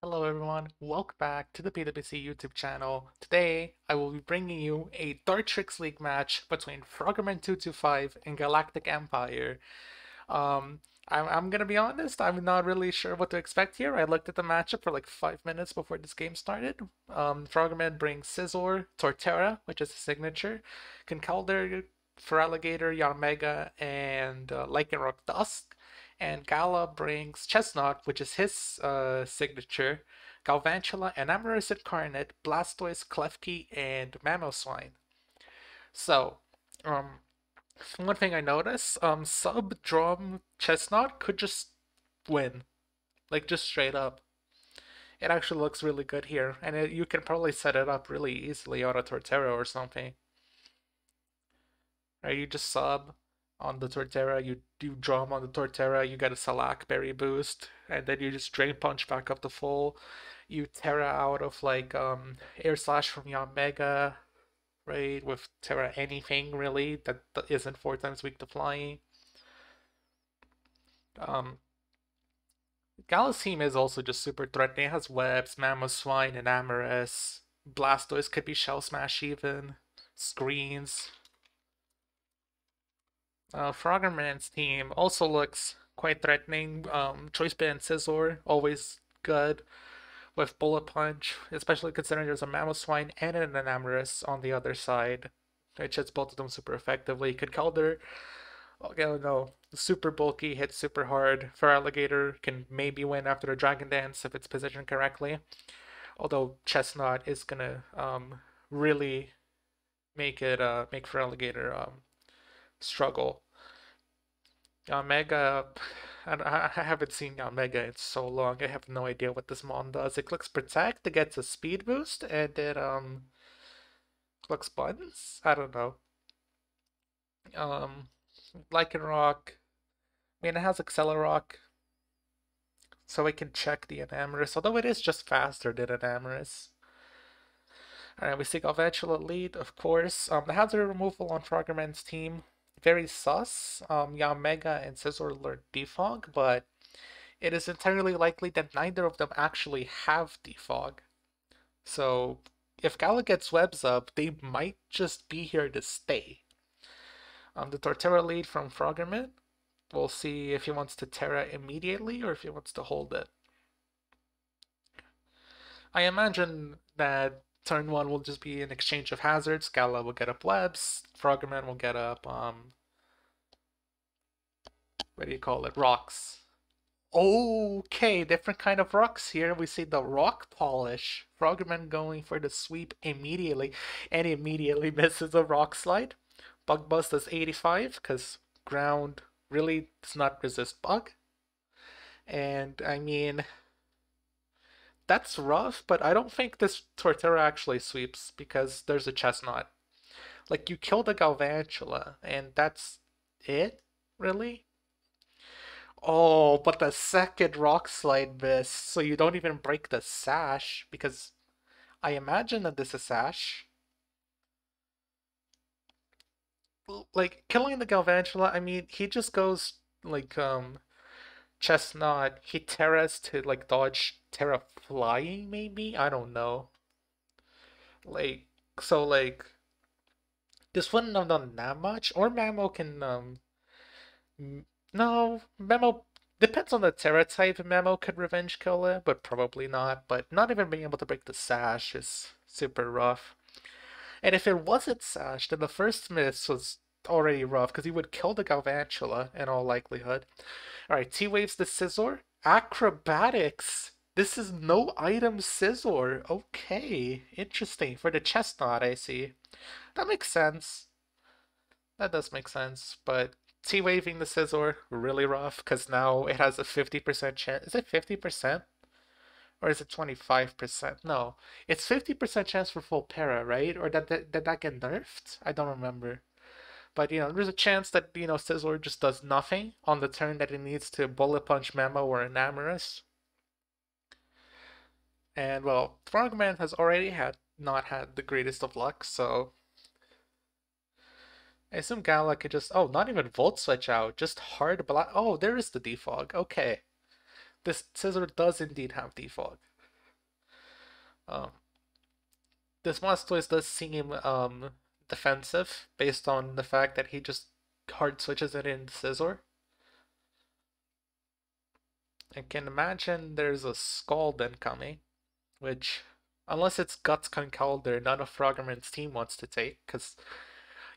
Hello everyone, welcome back to the PWC YouTube channel. Today, I will be bringing you a Dart Tricks League match between Froggerman225 and Galactic Empire. I'm gonna be honest, I'm not really sure what to expect here. I looked at the matchup for like 5 minutes before this game started. Froggerman brings Scizor, Torterra, which is his signature, Conkeldurr, Feraligatr, Yanmega, and Lycanroc Dusk. And Gala brings Chestnut, which is his signature, Galvantula, Enamorous Incarnate, Blastoise, Klefki, and Mamoswine. So, um, one thing I noticed, sub Drum Chestnut could just win, like just straight up. It actually looks really good here, and you can probably set it up really easily on a Torterra or something. Right, you just sub on the Torterra, you do drum on the Torterra, you get a Salac Berry boost, and then you just Drain Punch back up to full. You Terra out of like Air Slash from Yanmega, right? With Terra anything really that isn't 4 times weak to flying. Um, Gala's team is also just super threatening. It has Webs, Mamoswine, and Amorous. Blastoise could be Shell Smash even. Screens. Froggerman's team also looks quite threatening. Choice Band Scizor, always good with Bullet Punch, especially considering there's a Mamoswine and an Enamorous on the other side, which hits both of them super effectively. Conkeldurr, okay, no, super bulky, hits super hard. Feraligatr can maybe win after the Dragon Dance if it's positioned correctly. Although Chestnut is gonna really make Feraligatr struggle. Mega, I haven't seen Mega in so long. I have no idea what this mon does. It clicks Protect, it gets a speed boost, and it clicks buttons. I don't know. Um, Lycanroc. I mean, it has Accelerock, so it can check the Enamorous, although it is just faster than Enamorous. Alright, we see Galvantula lead, of course. The hazard removal on Froggerman's team, very sus. Yanmega and Scizor learned Defog, but it is entirely likely that neither of them actually have Defog. So if Gala gets webs up, they might just be here to stay. The Torterra lead from Froggerman. We'll see if he wants to Terra immediately or if he wants to hold it. I imagine that turn one will just be an exchange of hazards. Gala will get up webs. Froggerman will get up what do you call it? Rocks. Okay, different kind of rocks here. We see the rock polish. Frogman going for the sweep immediately, and immediately misses a rock slide. Bug Bust does 85 because ground really does not resist bug. And I mean, that's rough, but I don't think this Torterra actually sweeps because there's a Chestnut. Like, you kill the Galvantula, and that's it, really? Oh, but the second rock slide miss, so you don't even break the sash, because I imagine that this is sash. Like, killing the Galvantula, I mean, he just goes, like, Chestnut, he terras to, like, dodge Terra flying, maybe? I don't know. Like, so, like, this wouldn't have done that much, or Mamo can, no, Memo depends on the Terra type. Memo could revenge kill it, but probably not. But not even being able to break the sash is super rough. And if it wasn't sash, then the first miss was already rough because he would kill the Galvantula in all likelihood. Alright, T-Waves the Scizor. Acrobatics! This is no item Scizor. Okay, interesting. For the Chestnut, I see. That makes sense. That does make sense, but T-waving the Scizor, really rough, because now it has a 50% chance. Is it 50%? Or is it 25%? No, it's 50% chance for full para, right? Or did that get nerfed? I don't remember. But, there's a chance that, Scizor just does nothing on the turn that it needs to Bullet Punch Memo or Enamorous. And, well, Frogman has already not had the greatest of luck, so I assume Gala could just, oh, not even Volt Switch out, just hard block. Oh, there is the defog. Okay. This Scizor does indeed have defog. Um, this Blastoise does seem defensive based on the fact that he just hard switches it in Scizor. I can imagine there's a Scald incoming, which, unless it's Guts Conkeldurr, none of Froggerman's team wants to take, because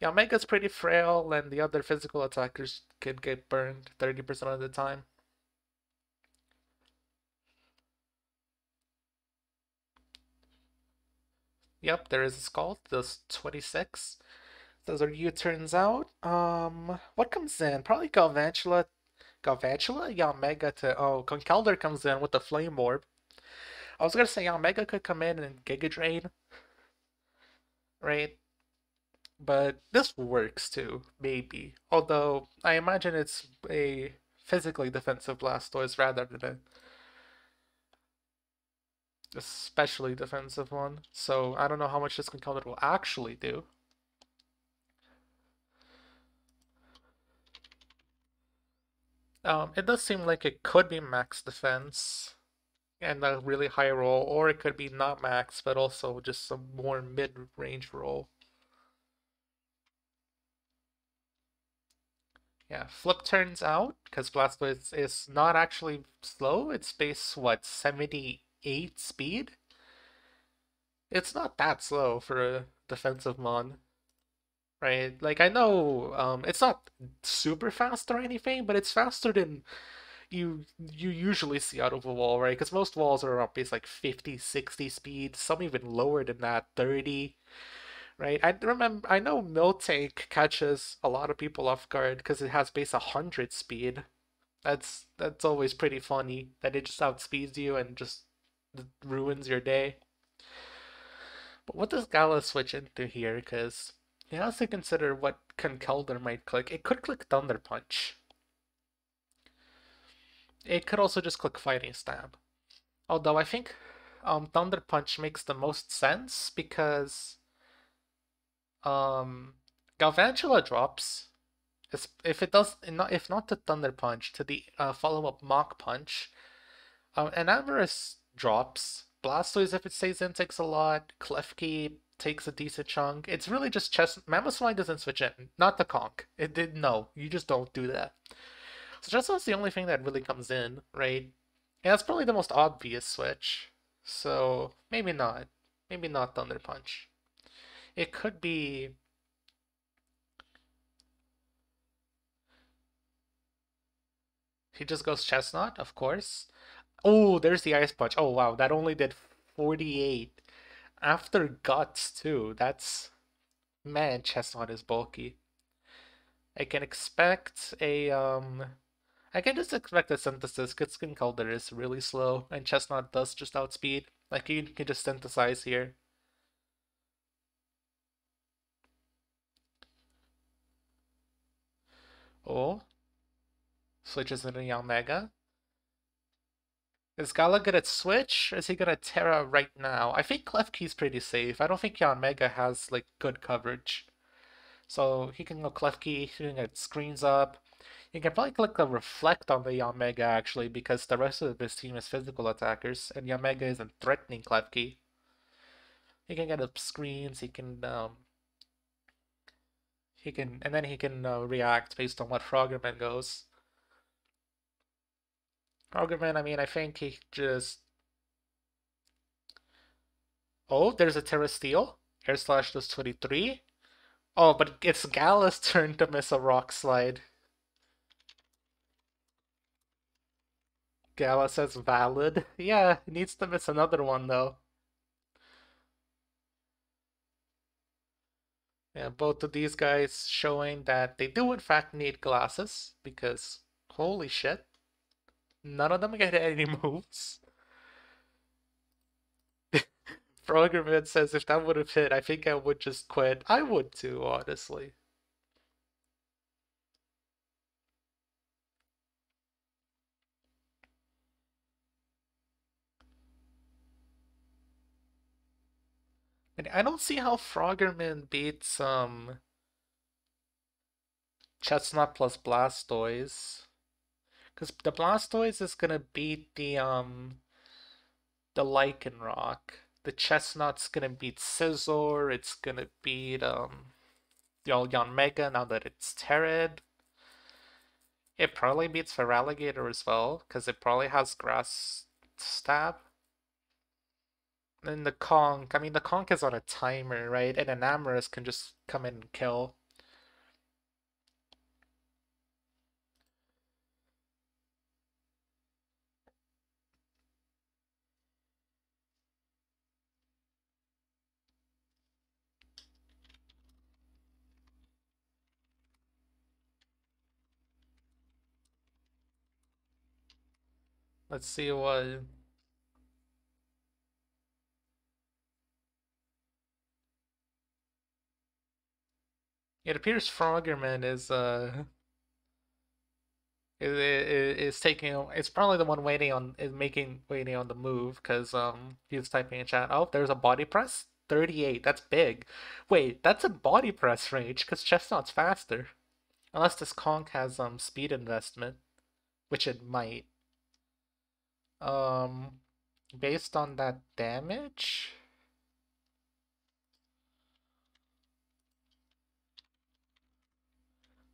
yeah, Mega's pretty frail, and the other physical attackers could get burned 30% of the time. Yep, there is a Scald. Does 26. Those are U-turns out. What comes in? Probably Galvantula. Galvantula? Yeah, Mega to. Oh, Conkeldurr comes in with the Flame Orb. I was gonna say, yeah, Mega could come in and Giga Drain, right? But this works too, maybe. Although, I imagine it's a physically defensive Blastoise rather than a especially defensive one. So, I don't know how much this Conkeldurr will actually do. It does seem like it could be max defense and a really high roll, or it could be not max, but also just some more mid-range roll. Yeah, flip turns out, because Blastoise is not actually slow. It's base, what, 78 speed? It's not that slow for a defensive mon, right? Like, I know it's not super fast or anything, but it's faster than you usually see out of a wall, right? Because most walls are up base like 50, 60 speed, some even lower than that, 30, right? I know Miltank catches a lot of people off guard because it has base 100 speed. That's always pretty funny that it just outspeeds you and just ruins your day. But what does Gala switch into here? Because he has to consider what Conkeldurr might click. It could click Thunder Punch. It could also just click Fighting Stab. Although I think Thunder Punch makes the most sense because um, Galvantula drops. If it does, if not to Thunder Punch, to the follow-up Mach Punch, and Amorous drops. Blastoise, if it stays in, takes a lot. Klefki takes a decent chunk. It's really just chest. Mamoswine doesn't switch in, not the conk. It did no. You just don't do that. So Chestnut's the only thing that really comes in, right? And that's probably the most obvious switch. So maybe not. Maybe not Thunder Punch. It could be. He just goes Chestnut, of course. Oh, there's the Ice Punch. Oh wow, that only did 48. After Guts too. That's man, Chestnut is bulky. I can expect a I can just expect a synthesis because Conkeldurr is really slow and Chestnut does just outspeed. Like you can just synthesize here. Oh, switches into Yanmega. Is Gala gonna switch? Or is he gonna Terra right now? I think Klefki's pretty safe. I don't think Yanmega has like good coverage. So he can go Klefki, he can get screens up. He can probably click a Reflect on the Yanmega actually because the rest of his team is physical attackers and Yanmega isn't threatening Klefki. He can get up screens, and then he can react based on what Froggerman goes. Froggerman, I mean, I think he just. Oh, there's a Terra Steel. Air Slash does 23. Oh, but it's Gala's turn to miss a Rock Slide. Gala says valid. Yeah, he needs to miss another one though. Yeah, both of these guys showing that they do in fact need glasses because holy shit, none of them get any moves. Froggerman says if that would have hit, I think I would just quit. I would too, honestly. And I don't see how Froggerman beats Chestnut plus Blastoise. Because the Blastoise is gonna beat the Lycanroc. The Chestnut's gonna beat Scizor. It's gonna beat Yon Mega now that it's Terrid. It probably beats Feraligatr as well, because it probably has Grass Stab. And the Conk, I mean, the Conk is on a timer, right? And an Amorous can just come in and kill. Let's see what. It appears Froggerman is taking. It's probably the one waiting on waiting on the move because he's typing in chat. Oh, there's a body press. 38. That's big. Wait, that's a body press range because Chestnut's faster. Unless this conch has speed investment, which it might. Um, Based on that damage.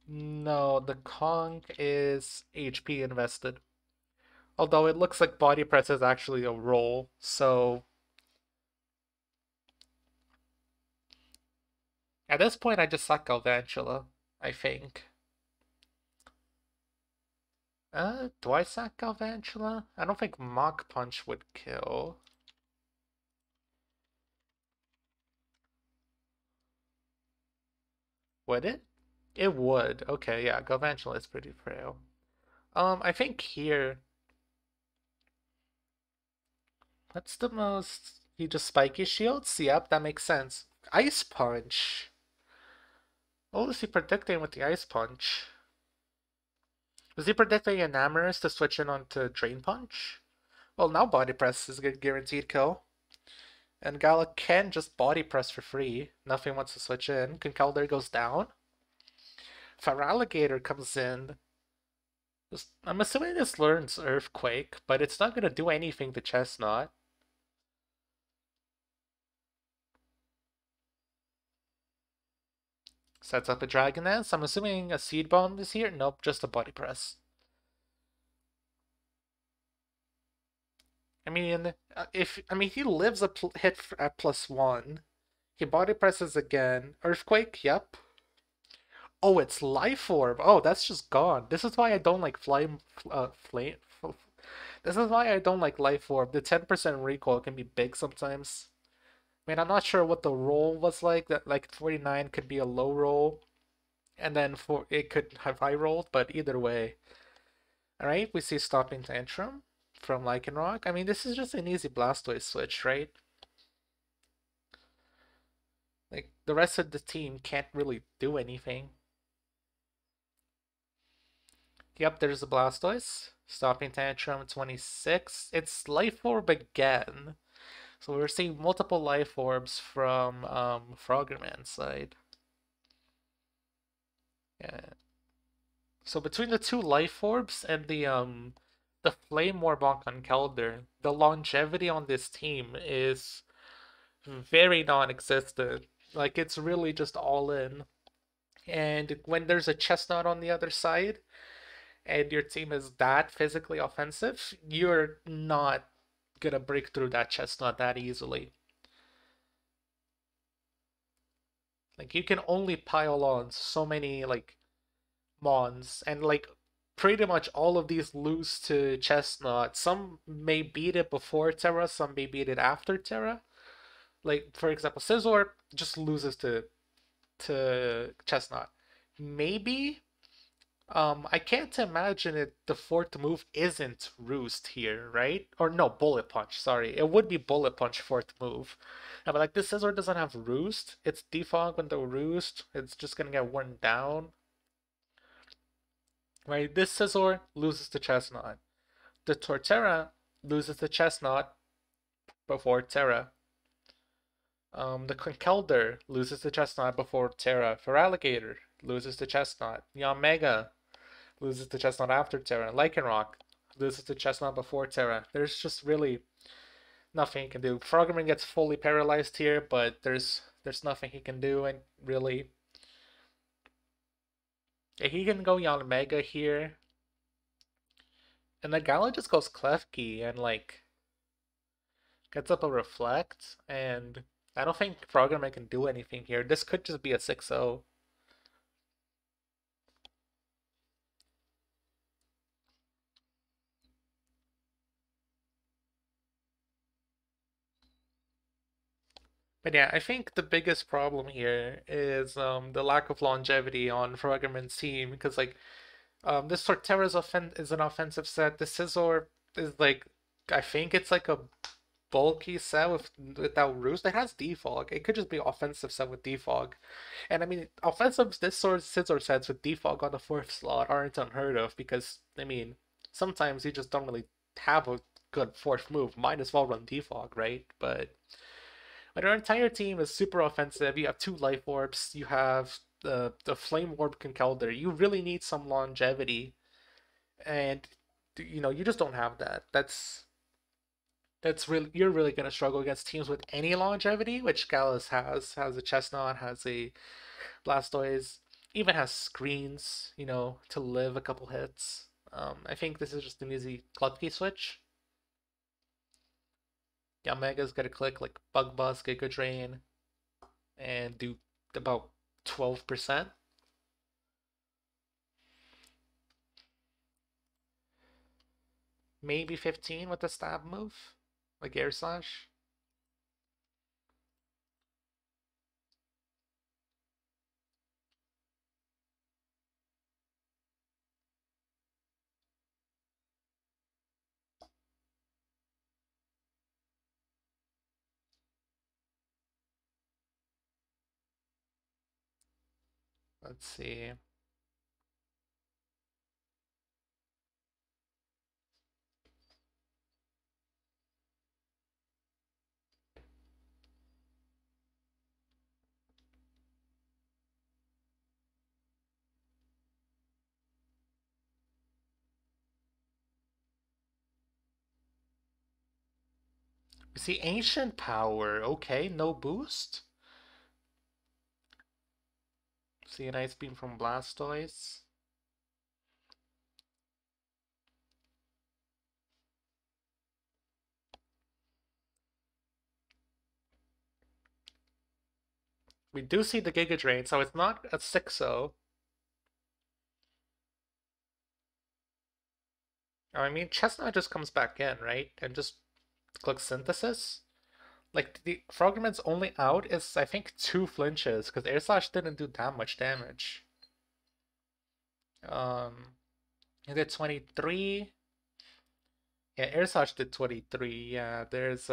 No, the conch is HP invested. Although it looks like body press is actually a roll, so at this point I just suck Galvantula, I think. Do I sack Galvantula? I don't think Mach Punch would kill. Would it? It would. Okay, yeah, Galvantula is pretty frail. I think here. What's the most? He just spiky shields? Yep, that makes sense. Ice Punch. What was he predicting with the Ice Punch? Was he predicting an Amorous to switch in onto Drain Punch? Well, now Body Press is a guaranteed kill. And Gala can just Body Press for free. Nothing wants to switch in. Conkeldurr goes down. Feraligatr comes in. I'm assuming this learns Earthquake, but it's not going to do anything to Chestnut. Sets up a Dragoness. I'm assuming a Seed Bomb is here. Nope, just a Body Press. I mean, he lives a hit at +1. He Body Presses again. Earthquake, yep. Oh, it's Life Orb. Oh, that's just gone. This is why I don't like flame. This is why I don't like Life Orb. The 10% recoil can be big sometimes. I mean, I'm not sure what the roll was like. That like 49 could be a low roll, and then for it could have high rolled. But either way, all right. We see Stopping Tantrum from Lycanroc. I mean, this is just an easy Blastoise switch, right? Like the rest of the team can't really do anything. Yep, there's a Blastoise. Stopping Tantrum 26. It's Life Orb again. So we're seeing multiple Life Orbs from Froggerman's side. Yeah. So between the two Life Orbs and the Flame Orb on Conkeldurr, the longevity on this team is very non-existent. Like it's really just all in. And when there's a Chestnut on the other side, and your team is that physically offensive, you're not gonna break through that Chestnut that easily. Like you can only pile on so many like Mons, and like pretty much all of these lose to Chestnut. Some may beat it before Terra, some may beat it after Terra. Like for example, Scizor just loses to Chestnut. Maybe I can't imagine it. The fourth move isn't Roost here, right? Or no, Bullet Punch. Sorry, it would be Bullet Punch fourth move. Yeah, but like this Scizor doesn't have Roost. It's Defog with the Roost. It's just gonna get worn down. Right? This Scizor loses to Chestnut. The Torterra loses to Chestnut before Terra. The Conkeldurr loses to Chestnut before Terra. Feraligatr loses to Chestnut. Yanmega loses to Chestnut after Terra. Lycanroc loses to Chestnut before Terra. There's just really Nothing he can do. Froggerman gets fully paralyzed here, but there's nothing he can do, and really, yeah, he can go Yon Mega here, and the Gala just goes Klefki and like gets up a Reflect, and I don't think Froggerman can do anything here. This could just be a 6-0. But yeah, I think the biggest problem here is the lack of longevity on Froggerman's team because like this Torterra's is an offensive set. The Scizor is like I think it's like a bulky set without roost. It has defog. It could just be offensive set with defog. And I mean offensive this sort of Scizor sets with defog on the fourth slot aren't unheard of because I mean sometimes you just don't really have a good fourth move. Might as well run defog, right? But when your entire team is super offensive, you have two life orbs, you have the flame orb Conkeldurr, you really need some longevity, and you just don't have that. That's really you're really gonna struggle against teams with any longevity, which Gallus has a Chestnut, has a Blastoise, even has screens, to live a couple hits. I think this is just an easy Klutki switch. Yeah, Mega's gonna click like Bug Buzz, Giga Drain, and do about 12%, maybe 15 with the stab move, like Air Slash. Let's see. We see Ancient Power. Okay, no boost. See an Ice Beam from Blastoise. We do see the Giga Drain, so it's not a 6-0. I mean, Chestnut just comes back in, right? And just clicks Synthesis. Like, the Frogman's only out is, I think, 2 flinches, because Air Slash didn't do that much damage. He did 23. Yeah, Air Slash did 23. Yeah, there's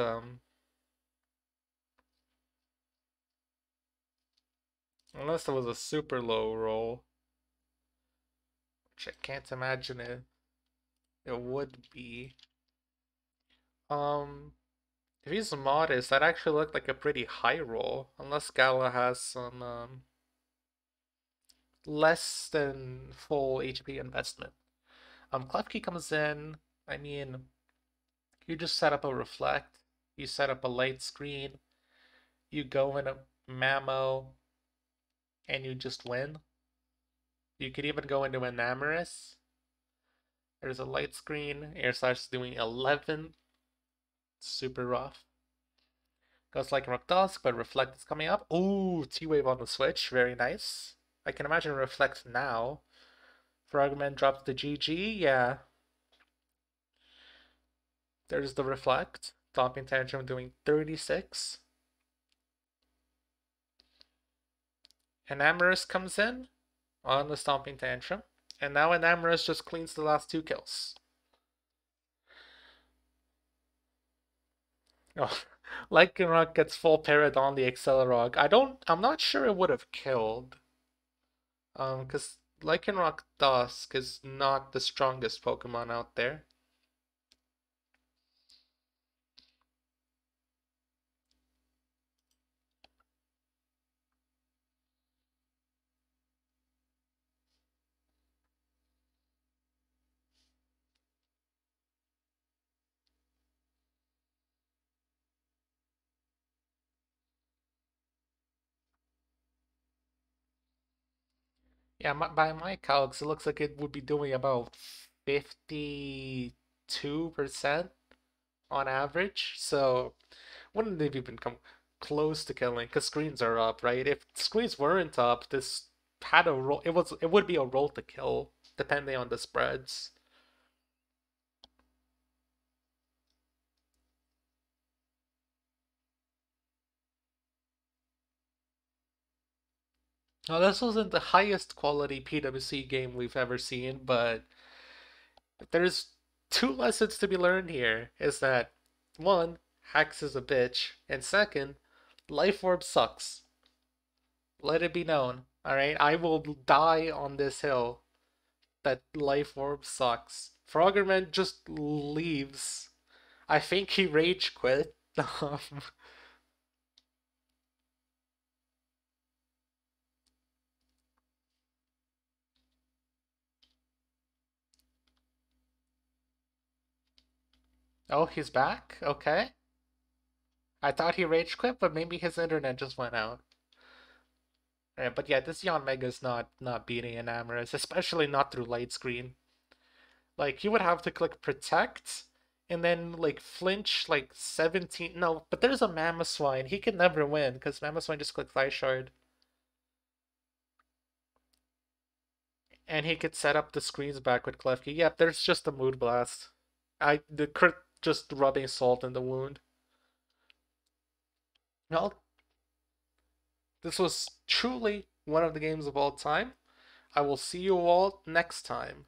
unless it was a super low roll, which I can't imagine it would be. Um, if he's modest, that actually looked like a pretty high roll, unless Gala has some less than full HP investment. Klefki comes in. I mean, you just set up a reflect, you set up a light screen, you go in a Mamo, and you just win. You could even go into Enamorous. There's a light screen. Air Slash is doing 11. Super rough. Goes like Rock Dusk, but Reflect is coming up. Ooh, T-Wave on the Switch. Very nice. I can imagine Reflect now. Frogman drops the GG. Yeah. There's the Reflect. Stomping Tantrum doing 36. Enamorous comes in on the Stomping Tantrum. And now Enamorous just cleans the last 2 kills. Oh, Lycanroc gets full parried on the Accelerock. I'm not sure it would have killed. Because Lycanroc Dusk is not the strongest Pokemon out there. Yeah, by my calcs, it looks like it would be doing about 52% on average. So wouldn't have even come close to killing because screens are up, right? If screens weren't up, this had a roll. It would be a roll to kill depending on the spreads. Now, this wasn't the highest quality PWC game we've ever seen, but there's two lessons to be learned here. Is that one, Hex is a bitch, and second, Life Orb sucks. Let it be known. All right, I will die on this hill that Life Orb sucks. Froggerman just leaves. I think he rage quit. Oh, he's back? Okay. I thought he rage quit, but maybe his internet just went out. But yeah, this Yon Mega's not beating an Amorous, especially not through light screen. Like you would have to click protect and then like flinch like 17. No, but there's a Mamoswine. He can never win because Mamoswine just click Fire Shard. And he could set up the screens back with Klefki. Yep, there's just a Mood Blast. The crit just rubbing salt in the wound. Well, this was truly one of the games of all time. I will see you all next time.